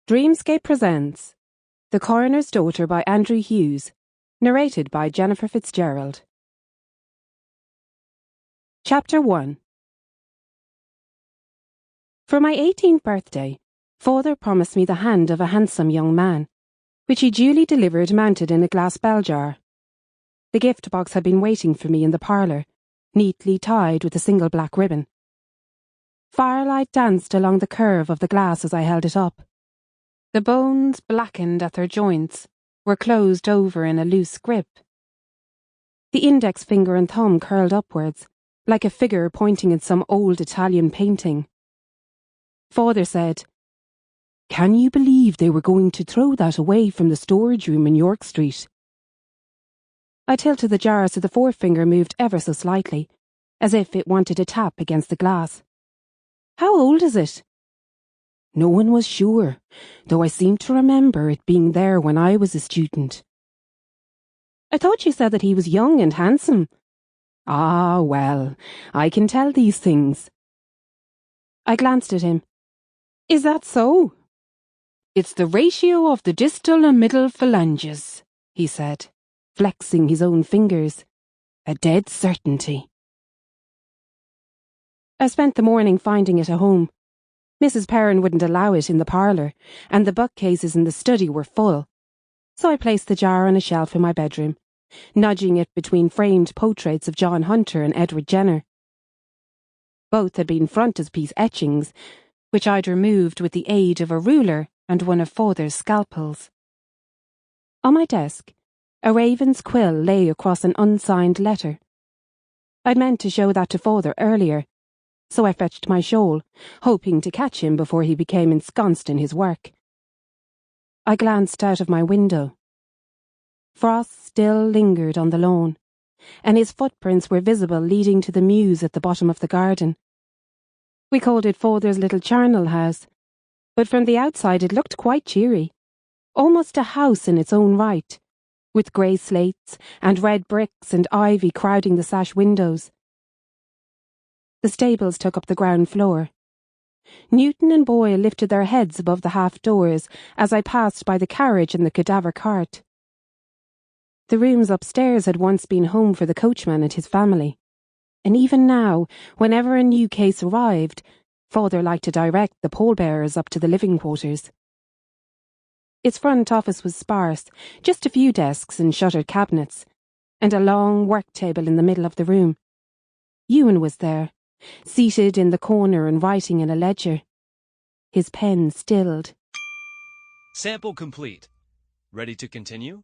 Dreamscape presents The Coroner's Daughter by Andrew Hughes, narrated by Jennifer Fitzgerald. Chapter 1. For my 18th birthday, Father promised me the hand of a handsome young man, which he duly delivered mounted in a glass bell jar. The gift box had been waiting for me in the parlour, neatly tied with a single black ribbon. Firelight danced along the curve of the glass as I held it up. The bones, blackened at their joints, were closed over in a loose grip. The index finger and thumb curled upwards, like a figure pointing in some old Italian painting. Father said, "Can you believe they were going to throw that away from the storage room in York Street?" I tilted the jar so the forefinger moved ever so slightly, as if it wanted to tap against the glass. "How old is it?" "No one was sure, though I seem to remember it being there when I was a student." "I thought you said that he was young and handsome." "Ah, well, I can tell these things." I glanced at him. "Is that so?" "It's the ratio of the distal and middle phalanges," he said, flexing his own fingers. "A dead certainty." I spent the morning finding it a home. Mrs. Perrin wouldn't allow it in the parlour, and the bookcases in the study were full, so I placed the jar on a shelf in my bedroom, nudging it between framed portraits of John Hunter and Edward Jenner. Both had been frontispiece etchings, which I'd removed with the aid of a ruler and one of Father's scalpels. On my desk, a raven's quill lay across an unsigned letter. I'd meant to show that to Father earlier, so I fetched my shawl, hoping to catch him before he became ensconced in his work. I glanced out of my window. Frost still lingered on the lawn, and his footprints were visible leading to the mews at the bottom of the garden. We called it Father's little charnel house, but from the outside it looked quite cheery, almost a house in its own right, with grey slates and red bricks and ivy crowding the sash windows. The stables took up the ground floor. Newton and Boyle lifted their heads above the half-doors as I passed by the carriage and the cadaver cart. The rooms upstairs had once been home for the coachman and his family, and even now, whenever a new case arrived, Father liked to direct the pallbearers up to the living quarters. Its front office was sparse, just a few desks and shuttered cabinets, and a long work table in the middle of the room. Ewan was there, seated in the corner and writing in a ledger. His pen stilled. Sample complete. Ready to continue?